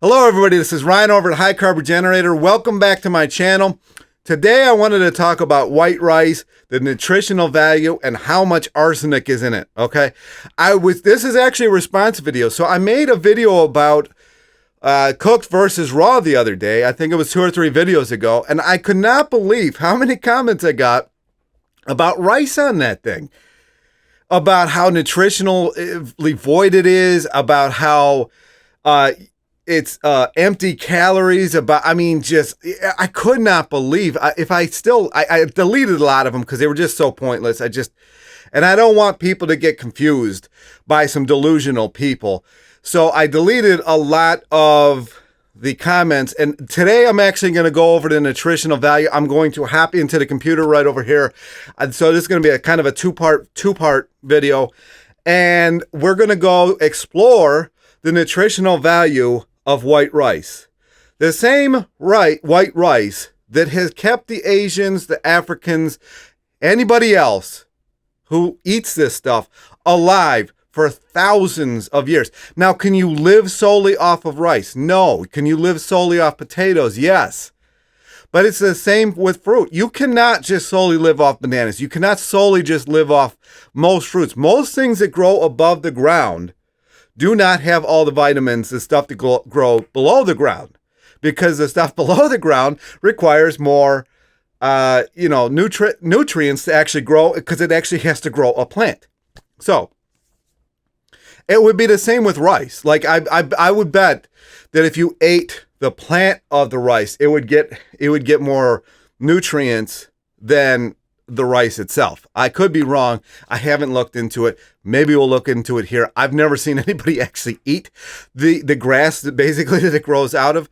Hello everybody, this is Ryan over at High Carb Regenerator. Welcome back to my channel. Today I wanted to talk about white rice, the nutritional value, and how much arsenic is in it, okay? This is actually a response video. So I made a video about cooked versus raw the other day. I think it was 2 or 3 videos ago, and I could not believe how many comments I got about rice on that thing. About how nutritionally void it is, about how it's empty calories, I could not believe. I deleted a lot of them because they were just so pointless. And I don't want people to get confused by some delusional people. So I deleted a lot of the comments. And today I'm actually going to go over the nutritional value. I'm going to hop into the computer right over here. And so this is going to be a kind of a two-part video. And we're going to go explore the nutritional value of white rice. The same white rice that has kept the Asians, the Africans, anybody else who eats this stuff alive for thousands of years. Now, can you live solely off of rice? No. Can you live solely off potatoes? Yes. But it's the same with fruit. You cannot just solely live off bananas. You cannot solely just live off most fruits. Most things that grow above the ground do not have all the vitamins, the stuff that grow below the ground, because the stuff below the ground requires more, nutrients to actually grow, because it actually has to grow a plant. So it would be the same with rice. Like I would bet that if you ate the plant of the rice, it would get more nutrients than the rice itself. I could be wrong. I haven't looked into it. Maybe we'll look into it here. I've never seen anybody actually eat the grass that basically that it grows out of.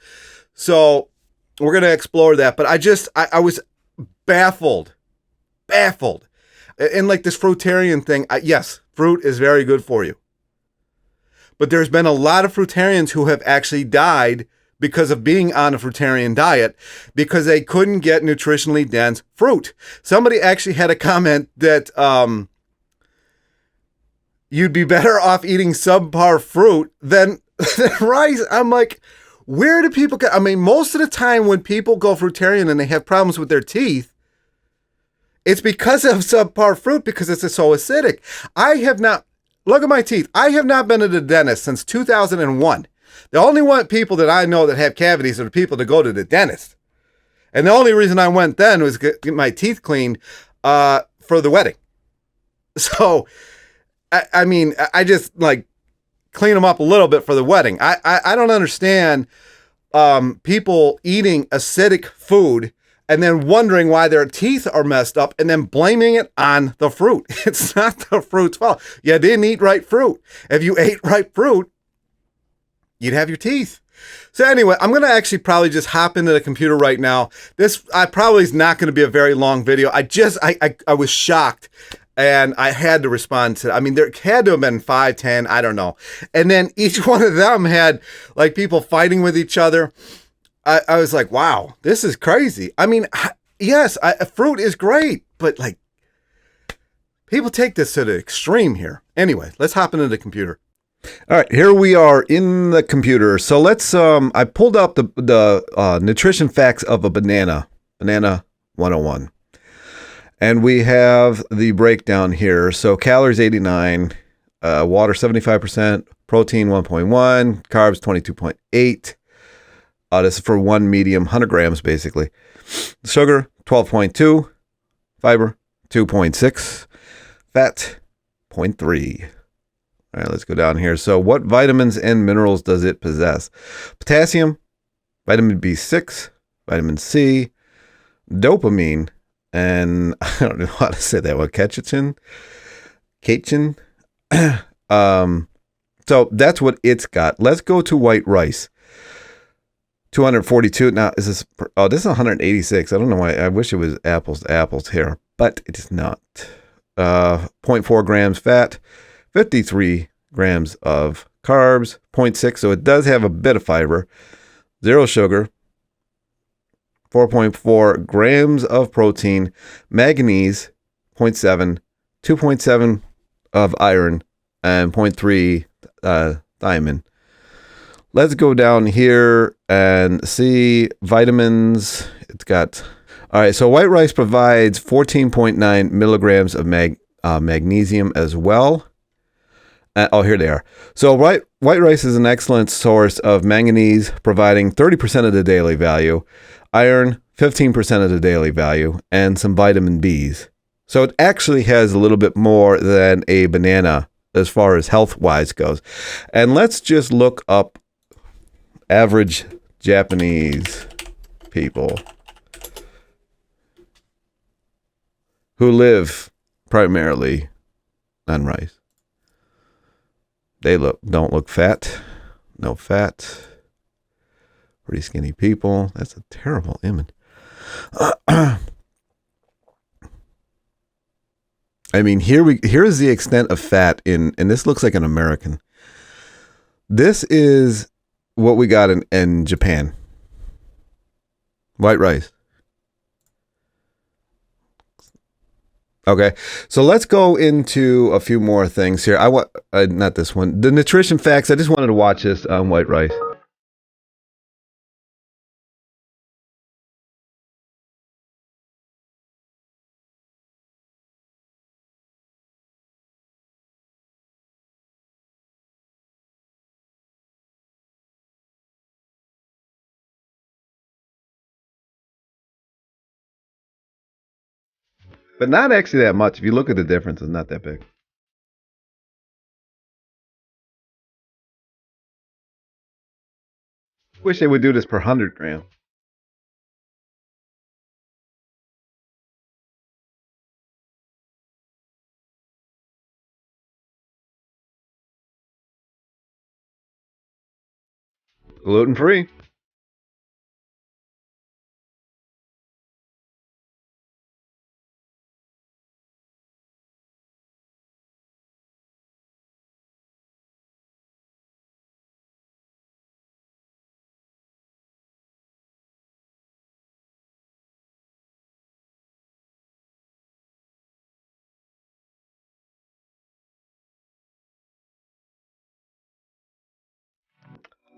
So we're going to explore that. But I was baffled. And like this fruitarian thing, yes, fruit is very good for you. But there's been a lot of fruitarians who have actually died because of being on a fruitarian diet, because they couldn't get nutritionally dense fruit. Somebody actually had a comment that you'd be better off eating subpar fruit than rice. I'm like, where do people get? I mean, most of the time when people go fruitarian and they have problems with their teeth, it's because of subpar fruit, because it's so acidic. Look at my teeth. I have not been to the dentist since 2001. The only people that I know that have cavities are the people that go to the dentist. And the only reason I went then was to get my teeth cleaned for the wedding. So, I just like clean them up a little bit for the wedding. I don't understand people eating acidic food and then wondering why their teeth are messed up and then blaming it on the fruit. It's not the fruit's fault. You didn't eat right fruit. If you ate right fruit, you'd have your teeth. So anyway, I'm going to actually probably just hop into the computer right now. This probably is not going to be a very long video. I was shocked and I had to respond to it. I mean, there had to have been 5, 10, I don't know. And then each one of them had like people fighting with each other. I was like, wow, this is crazy. I mean, yes, fruit is great, but like people take this to the extreme here. Anyway, let's hop into the computer. All right, here we are in the computer. So let's, I pulled up the nutrition facts of a banana 101. And we have the breakdown here. So calories 89, water 75%, protein 1.1, carbs 22.8. This is for one medium, 100 grams basically. Sugar 12.2, fiber 2.6, fat 0.3. All right, let's go down here. So what vitamins and minerals does it possess? Potassium, vitamin B6, vitamin C, dopamine, and I don't know how to say that one, catechin. So that's what it's got. Let's go to white rice. 242. Now, this is 186. I don't know why. I wish it was apples to apples here, but it is not. 0.4 grams fat, 53 grams of carbs, 0.6. So it does have a bit of fiber, 0 sugar, 4.4 grams of protein, manganese, 0.7, 2.7 of iron, and 0.3 thiamine. let's go down here and see vitamins. It's got, all right, so white rice provides 14.9 milligrams of magnesium as well. Oh, here they are. So white rice is an excellent source of manganese, providing 30% of the daily value, iron, 15% of the daily value, and some vitamin Bs. So it actually has a little bit more than a banana as far as health-wise goes. And let's just look up average Japanese people who live primarily on rice. They don't look fat. No fat. Pretty skinny people. That's a terrible image. I mean, here is the extent of fat and this looks like an American. This is what we got in Japan. White rice. Okay, so let's go into a few more things here. I want not this one. The nutrition facts. I just wanted to watch this on white rice. But not actually that much. If you look at the difference, it's not that big. Wish they would do this per 100 grams. Gluten-free.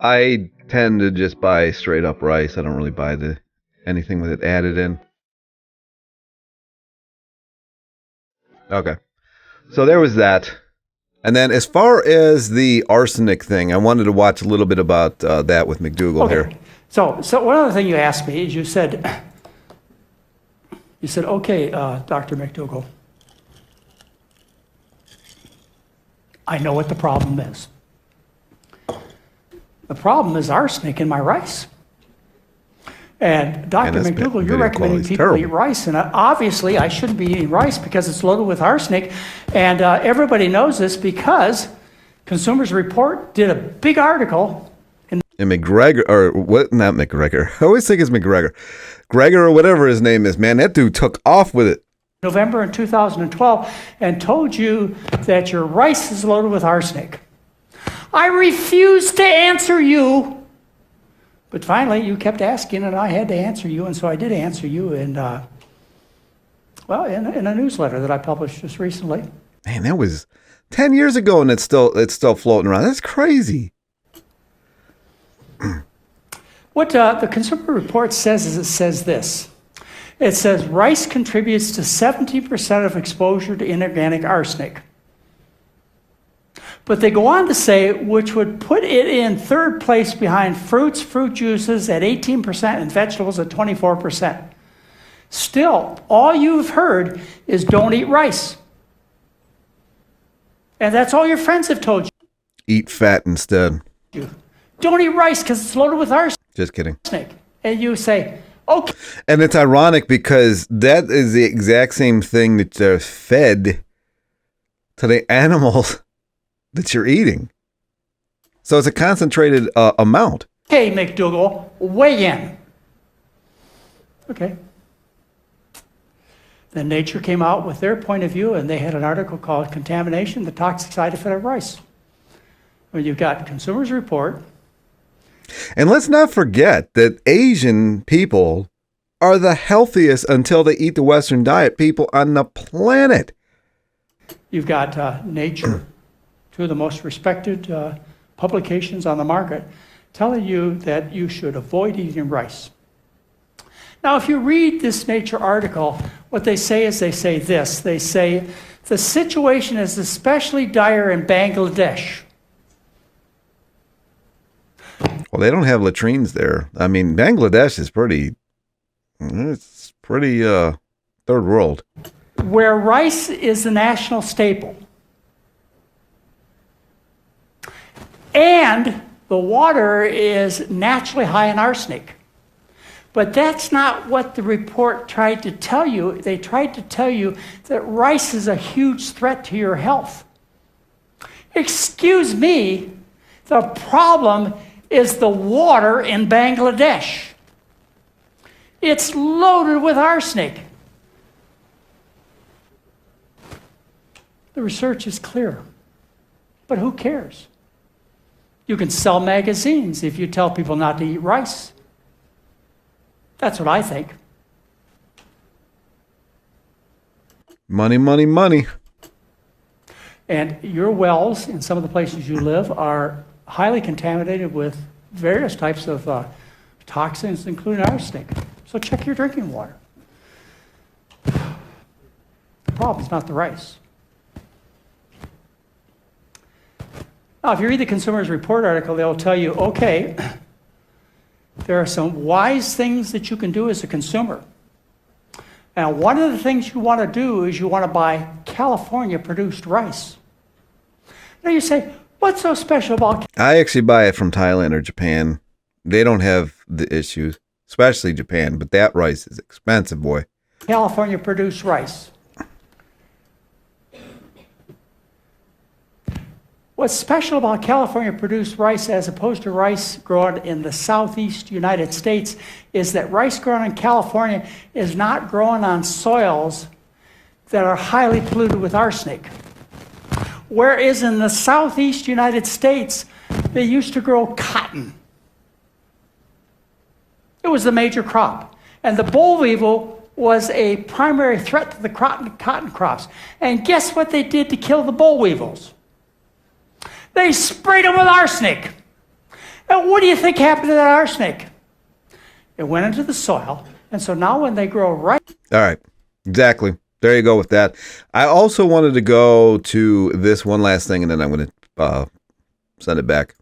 I tend to just buy straight up rice. I don't really buy anything with it added in. Okay. So there was that. And then as far as the arsenic thing, I wanted to watch a little bit about that with McDougall here. So one other thing you asked me is you said, okay, Dr. McDougall, I know what the problem is. The problem is arsenic in my rice. And Dr. McDougall, you're recommending people eat rice, and obviously I shouldn't be eating rice because it's loaded with arsenic, and everybody knows this because Consumers Report did a big article. And McGregor, or what, not McGregor, I always think it's McGregor. Gregor or whatever his name is, man, that dude took off with it. November in 2012, and told you that your rice is loaded with arsenic. I refused to answer you. But finally, you kept asking, and I had to answer you, and so I did answer you in a newsletter that I published just recently. Man, that was 10 years ago, and it's still floating around. That's crazy. What the Consumer Report says is it says this. It says rice contributes to 70% of exposure to inorganic arsenic. But they go on to say, which would put it in third place behind fruits, fruit juices at 18% and vegetables at 24%. Still, all you've heard is don't eat rice. And that's all your friends have told you. Eat fat instead. Don't eat rice because it's loaded with arsenic. Just kidding. And you say, okay. And it's ironic because that is the exact same thing that they're fed to the animals that you're eating. So it's a concentrated amount. Okay, McDougall, weigh in. Okay. Then Nature came out with their point of view, and they had an article called Contamination, the Toxic Side Effect of Rice. When you've got Consumers Report. And let's not forget that Asian people are the healthiest until they eat the Western diet people on the planet. You've got Nature, two of the most respected publications on the market, telling you that you should avoid eating rice. Now, if you read this Nature article, what they say is they say this. They say, the situation is especially dire in Bangladesh. Well, they don't have latrines there. I mean, Bangladesh is it's pretty third world. Where rice is the national staple. And the water is naturally high in arsenic. But that's not what the report tried to tell you. They tried to tell you that rice is a huge threat to your health. Excuse me, the problem is the water in Bangladesh. It's loaded with arsenic. The research is clear, but who cares? You can sell magazines if you tell people not to eat rice. That's what I think. Money, money, money. And your wells in some of the places you live are highly contaminated with various types of toxins, including arsenic. So check your drinking water. The problem is not the rice. Now, if you read the Consumer's Report article, they'll tell you, okay, there are some wise things that you can do as a consumer. Now, one of the things you want to do is you want to buy California-produced rice. Now you say, what's so special about... I actually buy it from Thailand or Japan. They don't have the issues, especially Japan, but that rice is expensive, boy. California-produced rice. What's special about California-produced rice as opposed to rice grown in the southeast United States is that rice grown in California is not grown on soils that are highly polluted with arsenic. Whereas in the southeast United States, they used to grow cotton. It was the major crop. And the boll weevil was a primary threat to the cotton crops. And guess what they did to kill the boll weevils? They sprayed them with arsenic. And what do you think happened to that arsenic? It went into the soil. And so now when they grow rice... All right. Exactly. There you go with that. I also wanted to go to this one last thing, and then I'm going to send it back.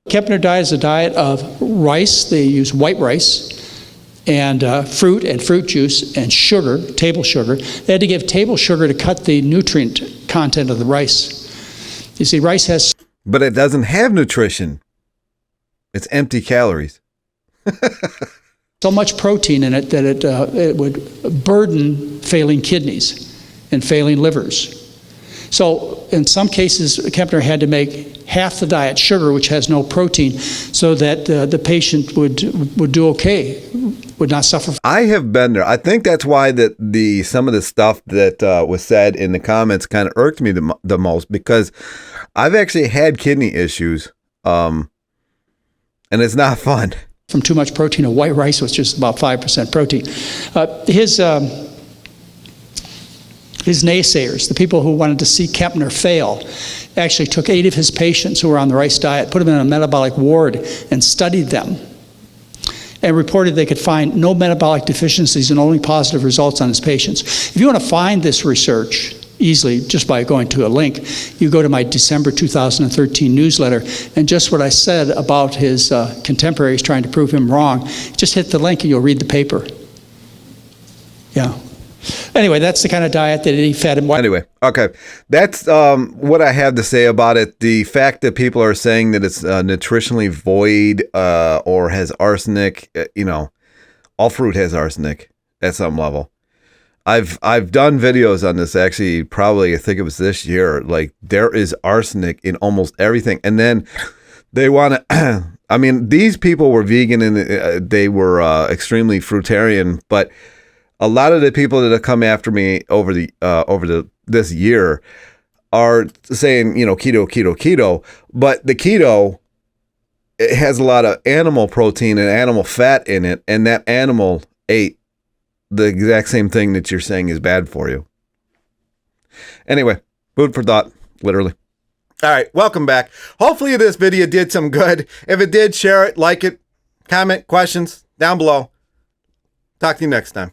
Kepner diet is a diet of rice. They use white rice and fruit and fruit juice and sugar, table sugar. They had to give table sugar to cut the nutrient content of the rice. You see, rice has... But it doesn't have nutrition. It's empty calories. so much protein in it that it would burden failing kidneys and failing livers. So in some cases, Kepner had to make half the diet sugar, which has no protein, so that the patient would do okay, would not suffer. I have been there. I think that's why some of the stuff that was said in the comments kind of irked me the most, because I've actually had kidney issues, and it's not fun. From too much protein, a white rice was just about 5% protein. His naysayers, the people who wanted to see Kepner fail, actually took 8 of his patients who were on the rice diet, put them in a metabolic ward, and studied them, and reported they could find no metabolic deficiencies and only positive results on his patients. If you want to find this research easily, just by going to a link, you go to my December 2013 newsletter, and just what I said about his contemporaries trying to prove him wrong, just hit the link and you'll read the paper. Yeah. Anyway, that's the kind of diet that he fed him. Anyway, okay. That's what I have to say about it. The fact that people are saying that it's nutritionally void or has arsenic, all fruit has arsenic at some level. I've done videos on this, actually, probably, I think it was this year. Like, there is arsenic in almost everything. And then they want to, I mean, these people were vegan and they were extremely fruitarian, but a lot of the people that have come after me over this year, are saying, keto, but the keto, it has a lot of animal protein and animal fat in it, and that animal ate the exact same thing that you're saying is bad for you. Anyway, food for thought, literally. All right, welcome back. Hopefully this video did some good. If it did, share it, like it, comment, questions down below. Talk to you next time.